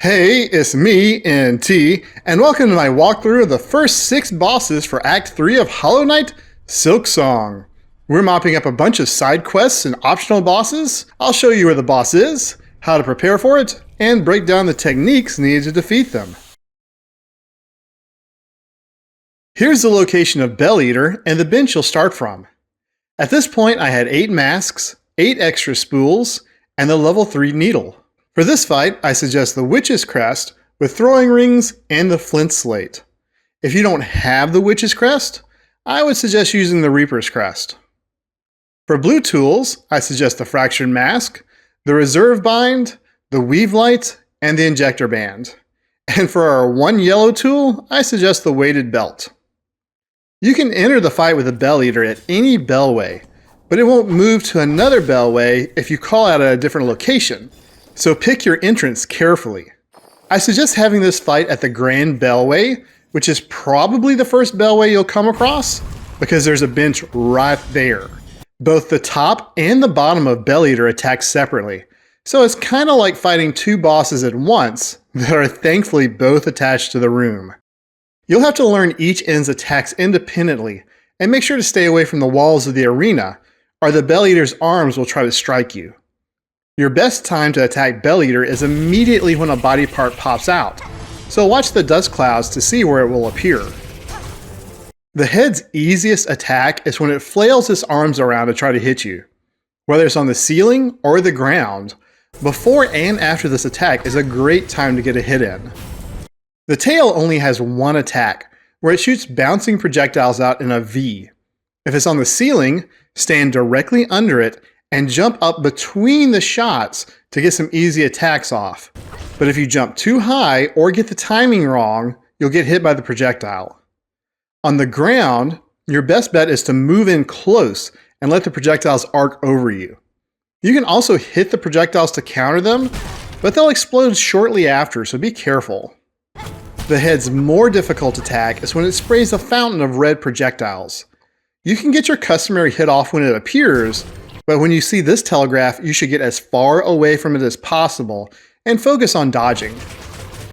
Hey, it's me, NT, and welcome to my walkthrough of the first 6 bosses for Act 3 of Hollow Knight, Silksong. We're mopping up a bunch of side quests and optional bosses. I'll show you where the boss is, how to prepare for it, and break down the techniques needed to defeat them. Here's the location of Bell Eater and the bench you'll start from. At this point I had 8 masks, 8 extra spools, and the level 3 needle. For this fight, I suggest the Witch's Crest with throwing rings and the Flint Slate. If you don't have the Witch's Crest, I would suggest using the Reaper's Crest. For blue tools, I suggest the Fractured Mask, the Reserve Bind, the Weave Light, and the Injector Band. And for our one yellow tool, I suggest the Weighted Belt. You can enter the fight with a Bell Eater at any bellway, but it won't move to another bellway if you call out at a different location. So pick your entrance carefully. I suggest having this fight at the Grand Bellway, which is probably the first bellway you'll come across, because there's a bench right there. Both the top and the bottom of Bell Eater attack separately, so it's kind of like fighting 2 bosses at once that are thankfully both attached to the room. You'll have to learn each end's attacks independently, and make sure to stay away from the walls of the arena, or the Bell Eater's arms will try to strike you. Your best time to attack Bell Eater is immediately when a body part pops out, so watch the dust clouds to see where it will appear. The head's easiest attack is when it flails its arms around to try to hit you. Whether it's on the ceiling or the ground, before and after this attack is a great time to get a hit in. The tail only has one attack, where it shoots bouncing projectiles out in a V. If it's on the ceiling, stand directly under it and jump up between the shots to get some easy attacks off. But if you jump too high or get the timing wrong, you'll get hit by the projectile. On the ground, your best bet is to move in close and let the projectiles arc over you. You can also hit the projectiles to counter them, but they'll explode shortly after, so be careful. The head's more difficult attack is when it sprays a fountain of red projectiles. You can get your customary hit off when it appears, but when you see this telegraph, you should get as far away from it as possible and focus on dodging.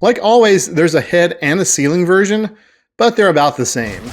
Like always, there's a head and a ceiling version, but they're about the same.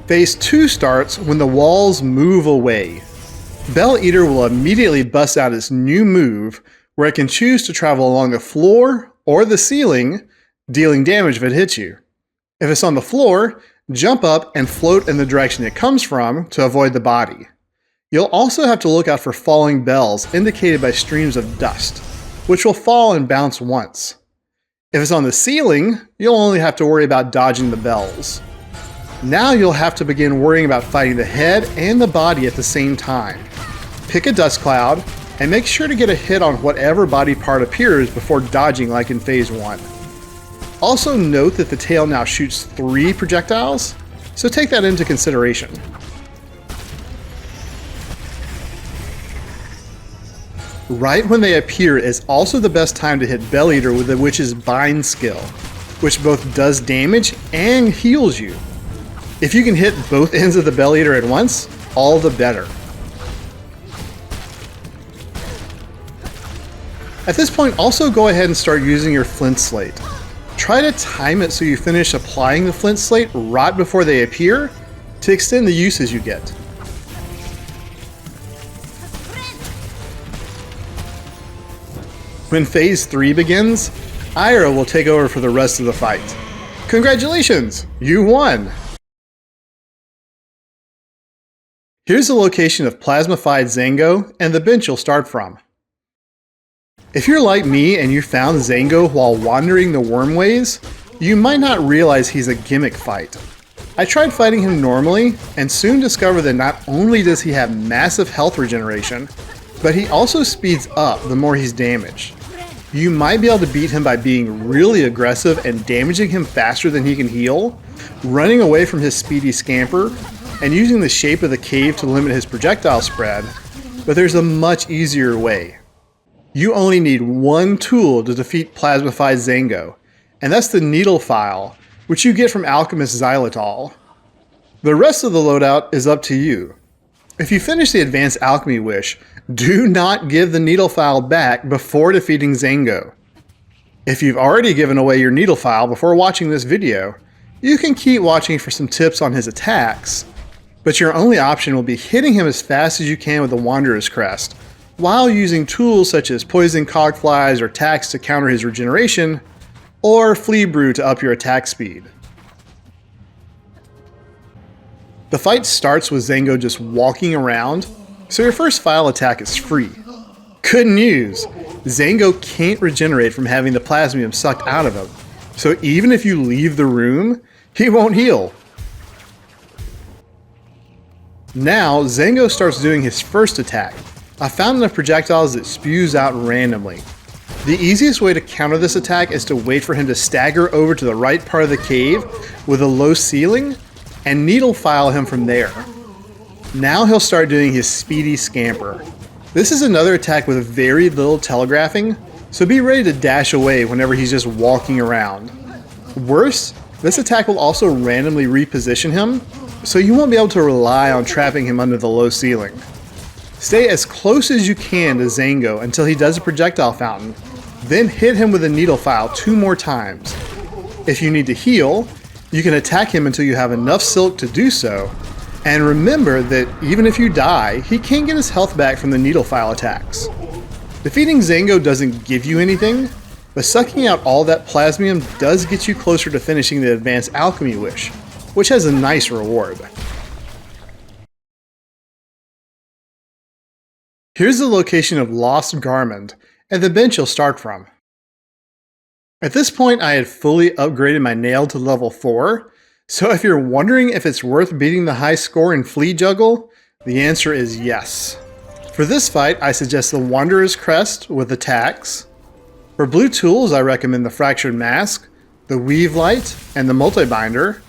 Phase 2 starts when the walls move away. Bell Eater will immediately bust out its new move, where it can choose to travel along the floor or the ceiling, dealing damage if it hits you. If it's on the floor, jump up and float in the direction it comes from to avoid the body. You'll also have to look out for falling bells indicated by streams of dust, which will fall and bounce once. If it's on the ceiling, you'll only have to worry about dodging the bells. Now you'll have to begin worrying about fighting the head and the body at the same time. Pick a dust cloud, and make sure to get a hit on whatever body part appears before dodging like in phase 1. Also note that the tail now shoots 3 projectiles, so take that into consideration. Right when they appear is also the best time to hit Bell Eater with the Witch's Bind skill, which both does damage and heals you. If you can hit both ends of the Bell Eater at once, all the better. At this point, also go ahead and start using your Flint Slate. Try to time it so you finish applying the Flint Slate right before they appear to extend the uses you get. When phase 3 begins, Ira will take over for the rest of the fight. Congratulations! You won! Here's the location of Plasmified Zango and the bench you'll start from. If you're like me and you found Zango while wandering the wormways, you might not realize he's a gimmick fight. I tried fighting him normally and soon discovered that not only does he have massive health regeneration, but he also speeds up the more he's damaged. You might be able to beat him by being really aggressive and damaging him faster than he can heal, running away from his speedy scamper, and using the shape of the cave to limit his projectile spread, but there's a much easier way. You only need one tool to defeat Plasmified Zango, and that's the needle file, which you get from alchemist xylitol. The rest of the loadout is up to you. If you finish the advanced alchemy wish, do not give the needle file back before defeating Zango. If you've already given away your needle file before watching this video, you can keep watching for some tips on his attacks, but your only option will be hitting him as fast as you can with the Wanderer's Crest, while using tools such as poison cogflies or tacks to counter his regeneration, or flea brew to up your attack speed. The fight starts with Zango just walking around, so your first file attack is free. Good news! Zango can't regenerate from having the plasmium sucked out of him, so even if you leave the room, he won't heal. Now, Zango starts doing his first attack, a fountain of projectiles that spews out randomly. The easiest way to counter this attack is to wait for him to stagger over to the right part of the cave with a low ceiling, and needle file him from there. Now he'll start doing his speedy scamper. This is another attack with very little telegraphing, so be ready to dash away whenever he's just walking around. Worse, this attack will also randomly reposition him, so you won't be able to rely on trapping him under the low ceiling. Stay as close as you can to Zango until he does a projectile fountain, then hit him with a needle file 2 more times. If you need to heal, you can attack him until you have enough silk to do so, and remember that even if you die, he can get his health back from the needle file attacks. Defeating Zango doesn't give you anything, but sucking out all that plasmium does get you closer to finishing the advanced alchemy wish, which has a nice reward. Here's the location of Lost Garmond, and the bench you'll start from. At this point, I had fully upgraded my nail to level 4, so if you're wondering if it's worth beating the high score in Flea Juggle, the answer is yes. For this fight, I suggest the Wanderer's Crest with attacks. For blue tools, I recommend the Fractured Mask, the Weave Light, and the Multi-Binder.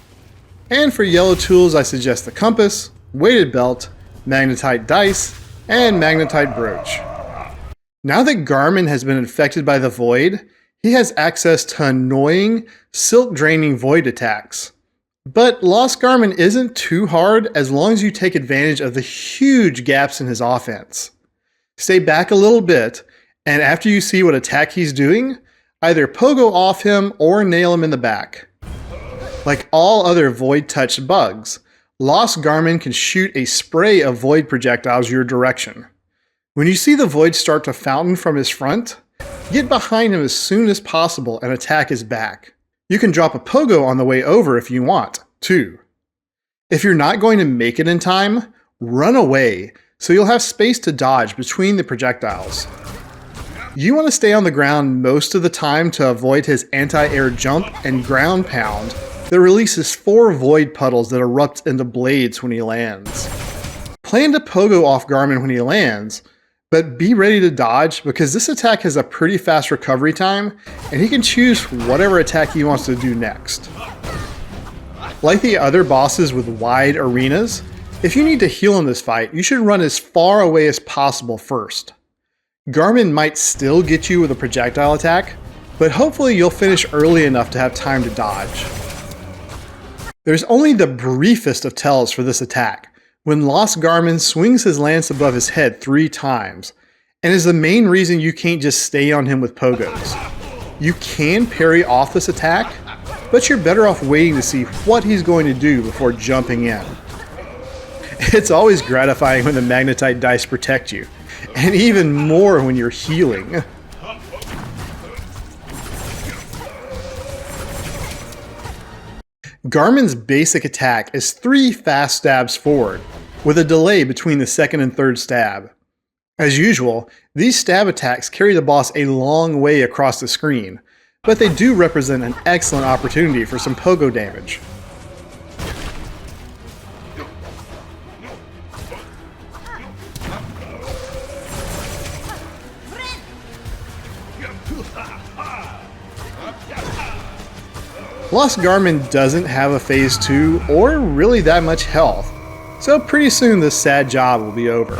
And for yellow tools, I suggest the Compass, Weighted Belt, Magnetite Dice, and Magnetite Brooch. Now that Garmond has been infected by the Void, he has access to annoying, silk-draining Void attacks. But Lost Garmond isn't too hard as long as you take advantage of the huge gaps in his offense. Stay back a little bit, and after you see what attack he's doing, either pogo off him or nail him in the back. Like all other Void-touched bugs, Lost Garmond can shoot a spray of Void projectiles your direction. When you see the Void start to fountain from his front, get behind him as soon as possible and attack his back. You can drop a pogo on the way over if you want, too. If you're not going to make it in time, run away so you'll have space to dodge between the projectiles. You want to stay on the ground most of the time to avoid his anti-air jump and ground pound that releases 4 Void puddles that erupt into blades when he lands. Plan to pogo off Garmond when he lands, but be ready to dodge because this attack has a pretty fast recovery time and he can choose whatever attack he wants to do next. Like the other bosses with wide arenas, if you need to heal in this fight, you should run as far away as possible first. Garmond might still get you with a projectile attack, but hopefully you'll finish early enough to have time to dodge. There's only the briefest of tells for this attack, when Lost Garmond swings his lance above his head 3 times, and is the main reason you can't just stay on him with pogos. You can parry off this attack, but you're better off waiting to see what he's going to do before jumping in. It's always gratifying when the Magnetite dice protect you, and even more when you're healing. Garmond's basic attack is 3 fast stabs forward, with a delay between the second and third stab. As usual, these stab attacks carry the boss a long way across the screen, but they do represent an excellent opportunity for some pogo damage. Lost Garmond doesn't have a phase 2 or really that much health, so pretty soon this sad job will be over.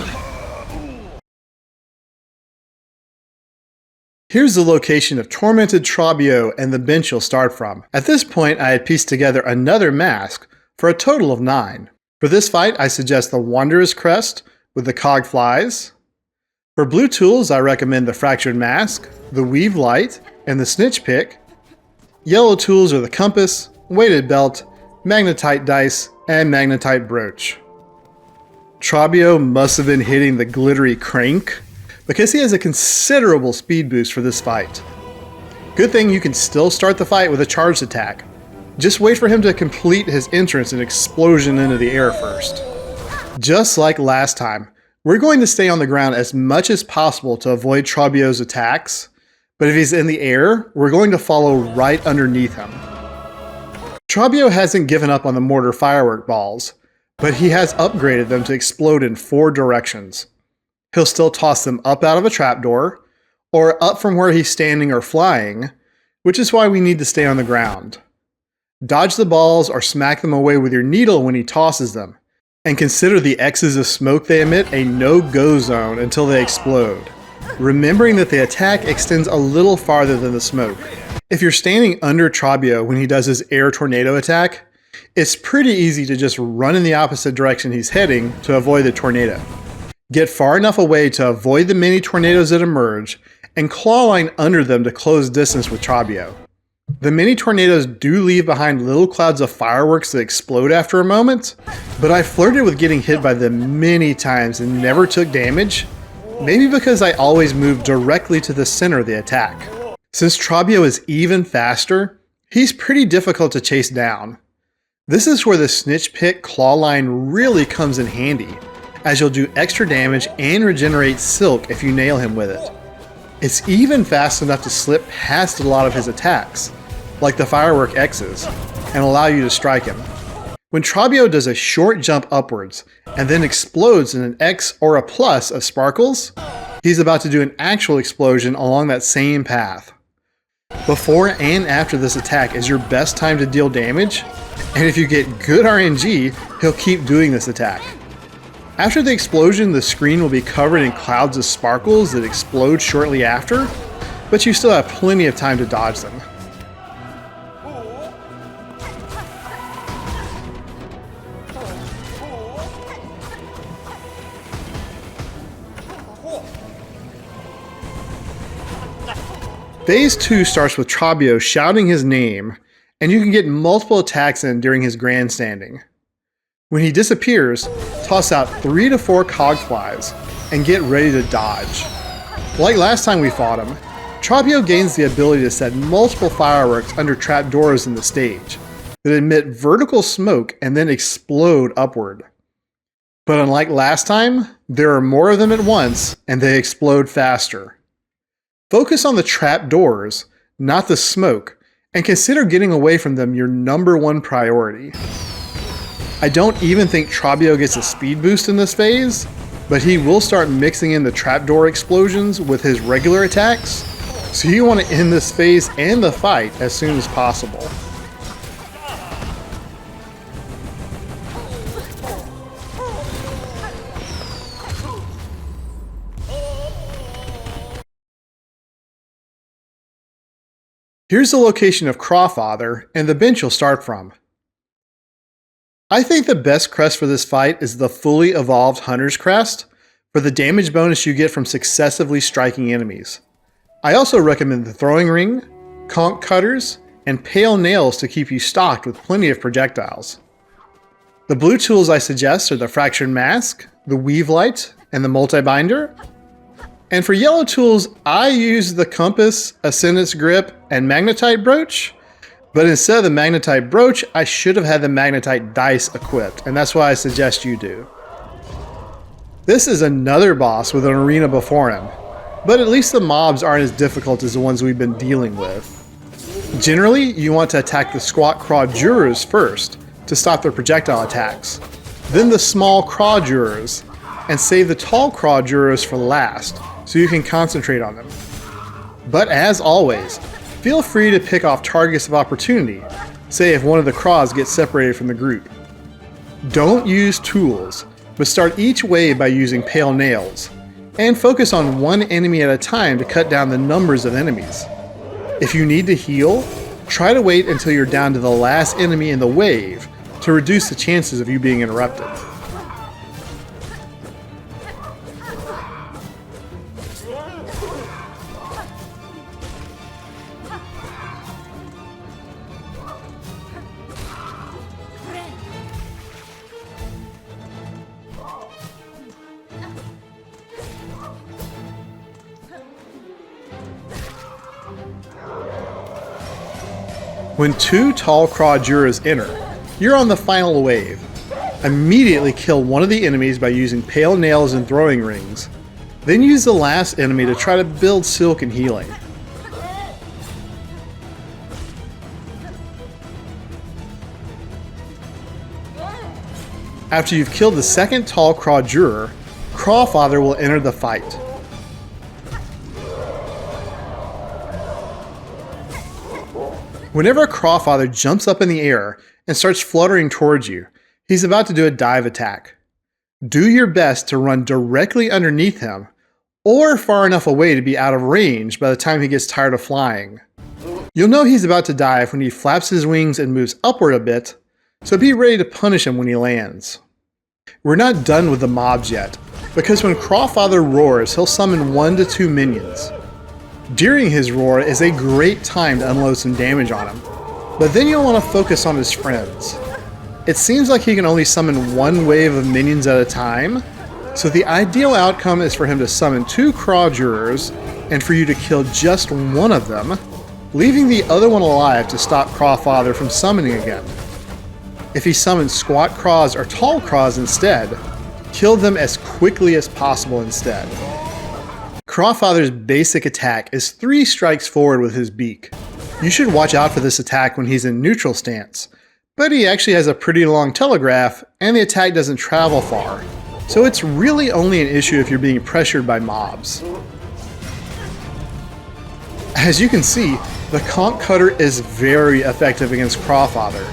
Here's the location of Tormented Trobbio and the bench you'll start from. At this point, I had pieced together another mask for a total of 9. For this fight, I suggest the Wanderer's Crest with the Cog Flies. For blue tools, I recommend the Fractured Mask, the Weave Light, and the Snitch Pick. Yellow tools are the Compass, Weighted Belt, Magnetite Dice, and Magnetite Brooch. Trobbio must have been hitting the glittery crank because he has a considerable speed boost for this fight. Good thing you can still start the fight with a charged attack. Just wait for him to complete his entrance and explosion into the air first. Just like last time, we're going to stay on the ground as much as possible to avoid Trobbio's attacks, but if he's in the air, we're going to follow right underneath him. Trobbio hasn't given up on the mortar firework balls, but he has upgraded them to explode in 4 directions. He'll still toss them up out of a trapdoor, or up from where he's standing or flying, which is why we need to stay on the ground. Dodge the balls or smack them away with your needle when he tosses them, and consider the X's of smoke they emit a no-go zone until they explode, remembering that the attack extends a little farther than the smoke. If you're standing under Trobbio when he does his air tornado attack, it's pretty easy to just run in the opposite direction he's heading to avoid the tornado. Get far enough away to avoid the mini tornadoes that emerge, and claw line under them to close distance with Trobbio. The mini tornadoes do leave behind little clouds of fireworks that explode after a moment, but I flirted with getting hit by them many times and never took damage, maybe because I always moved directly to the center of the attack. Since Trobbio is even faster, he's pretty difficult to chase down. This is where the Snitch Pick claw line really comes in handy, as you'll do extra damage and regenerate silk if you nail him with it. It's even fast enough to slip past a lot of his attacks, like the firework X's, and allow you to strike him. When Trobbio does a short jump upwards and then explodes in an X or a plus of sparkles, he's about to do an actual explosion along that same path. Before and after this attack is your best time to deal damage, and if you get good RNG, he'll keep doing this attack. After the explosion, the screen will be covered in clouds of sparkles that explode shortly after, but you still have plenty of time to dodge them. Phase 2 starts with Trobbio shouting his name, and you can get multiple attacks in during his grandstanding. When he disappears, toss out 3 to 4 cog flies and get ready to dodge. Like last time we fought him, Trobbio gains the ability to set multiple fireworks under trapdoors in the stage that emit vertical smoke and then explode upward. But unlike last time, there are more of them at once and they explode faster. Focus on the trapdoors, not the smoke, and consider getting away from them your #1 priority. I don't even think Trobbio gets a speed boost in this phase, but he will start mixing in the trapdoor explosions with his regular attacks, so you want to end this phase and the fight as soon as possible. Here's the location of Crawfather and the bench you'll start from. I think the best crest for this fight is the fully evolved Hunter's Crest for the damage bonus you get from successively striking enemies. I also recommend the Throwing Ring, Conch Cutters, and Pale Nails to keep you stocked with plenty of projectiles. The blue tools I suggest are the Fractured Mask, the Weave Light, and the Multi-Binder. And for yellow tools, I use the Compass, Ascendant's Grip, and Magnetite Brooch. But instead of the Magnetite Brooch, I should have had the Magnetite Dice equipped, and that's what I suggest you do. This is another boss with an arena before him, but at least the mobs aren't as difficult as the ones we've been dealing with. Generally, you want to attack the squat craw jurors first to stop their projectile attacks, then the small craw jurors, and save the tall craw jurors for last, so you can concentrate on them. But as always, feel free to pick off targets of opportunity, say if one of the craws gets separated from the group. Don't use tools, but start each wave by using Pale Nails. and focus on one enemy at a time to cut down the numbers of enemies. If you need to heal, try to wait until you're down to the last enemy in the wave to reduce the chances of you being interrupted. When 2 tall Crawjuras enter, you're on the final wave. Immediately kill one of the enemies by using pale nails and throwing rings, then use the last enemy to try to build silk and healing. After you've killed the second tall Crawjura, Crawfather will enter the fight. Whenever Crawfather jumps up in the air and starts fluttering towards you, he's about to do a dive attack. Do your best to run directly underneath him, or far enough away to be out of range by the time he gets tired of flying. You'll know he's about to dive when he flaps his wings and moves upward a bit, so be ready to punish him when he lands. We're not done with the mobs yet, because when Crawfather roars, he'll summon 1 to 2 minions. During his roar is a great time to unload some damage on him, but then you'll want to focus on his friends. It seems like he can only summon 1 wave of minions at a time, so the ideal outcome is for him to summon 2 Crawjuras and for you to kill just one of them, leaving the other one alive to stop Crawfather from summoning again. If he summons squat Craws or tall Craws instead, kill them as quickly as possible instead. Crawfather's basic attack is 3 strikes forward with his beak. You should watch out for this attack when he's in neutral stance, but he actually has a pretty long telegraph and the attack doesn't travel far, so it's really only an issue if you're being pressured by mobs. As you can see, the Conch Cutter is very effective against Crawfather,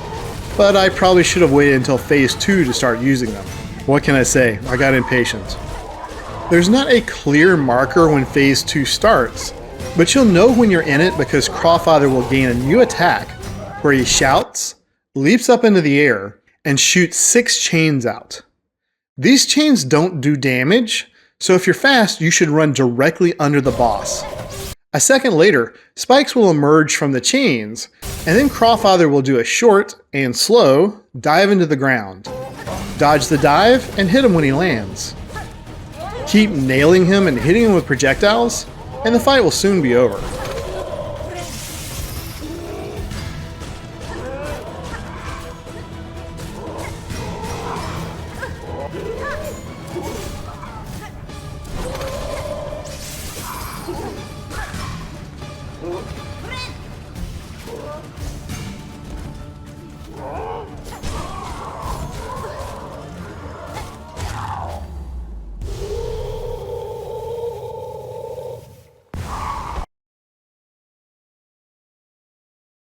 but I probably should have waited until phase 2 to start using them. What can I say? I got impatient. There's not a clear marker when phase 2 starts, but you'll know when you're in it because Crawfather will gain a new attack where he shouts, leaps up into the air, and shoots 6 chains out. These chains don't do damage, so if you're fast, you should run directly under the boss. A second later, spikes will emerge from the chains, and then Crawfather will do a short and slow dive into the ground. Dodge the dive and hit him when he lands. Keep nailing him and hitting him with projectiles, and the fight will soon be over.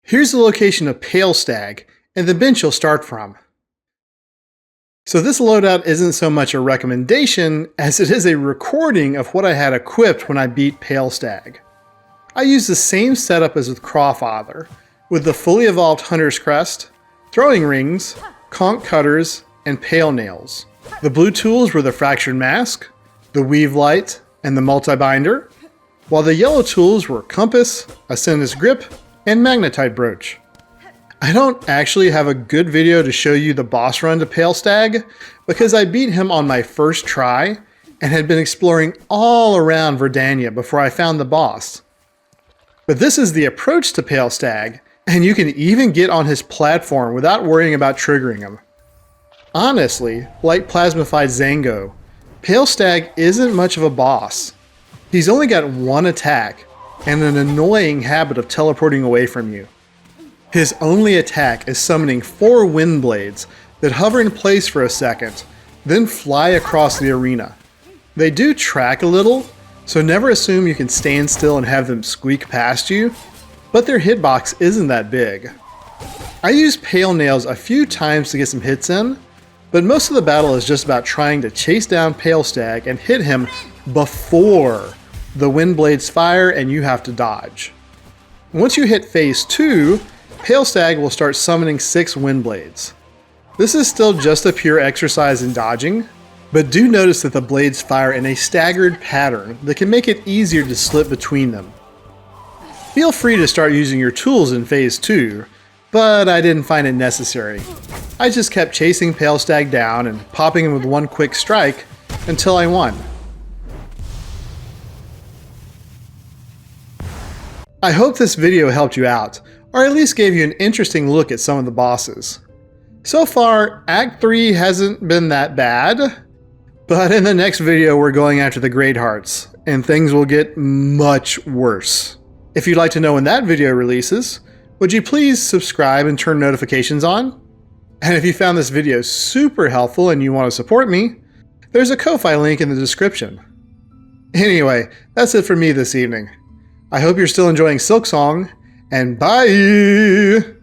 Here's the location of Palestag and the bench you'll start from. So this loadout isn't so much a recommendation as it is a recording of what I had equipped when I beat Palestag. I used the same setup as with Crawfather, with the fully evolved Hunter's Crest, throwing rings, conch cutters, and pale nails. The blue tools were the Fractured Mask, the Weave Light, and the Multi-Binder, while the yellow tools were Compass, Ascendus Grip, and Magnetite Brooch. I don't actually have a good video to show you the boss run to Palestag because I beat him on my first try and had been exploring all around Verdania before I found the boss. But this is the approach to Palestag, and you can even get on his platform without worrying about triggering him. Honestly, like Plasmified Zango, Palestag isn't much of a boss. He's only got 1 attack and an annoying habit of teleporting away from you. His only attack is summoning 4 wind blades that hover in place for a second, then fly across the arena. They do track a little, so never assume you can stand still and have them squeak past you, but their hitbox isn't that big. I used Pale Nails a few times to get some hits in, but most of the battle is just about trying to chase down Palestag and hit him before the wind blades fire and you have to dodge. Once you hit phase 2, Palestag will start summoning 6 wind blades. This is still just a pure exercise in dodging, but do notice that the blades fire in a staggered pattern that can make it easier to slip between them. Feel free to start using your tools in phase 2, but I didn't find it necessary. I just kept chasing Palestag down and popping him with one quick strike until I won. I hope this video helped you out, or at least gave you an interesting look at some of the bosses. So far, Act 3 hasn't been that bad, but in the next video we're going after the Great Hearts, and things will get much worse. If you'd like to know when that video releases, would you please subscribe and turn notifications on? And if you found this video super helpful and you want to support me, there's a Ko-Fi link in the description. Anyway, that's it for me this evening. I hope you're still enjoying Silksong, and bye!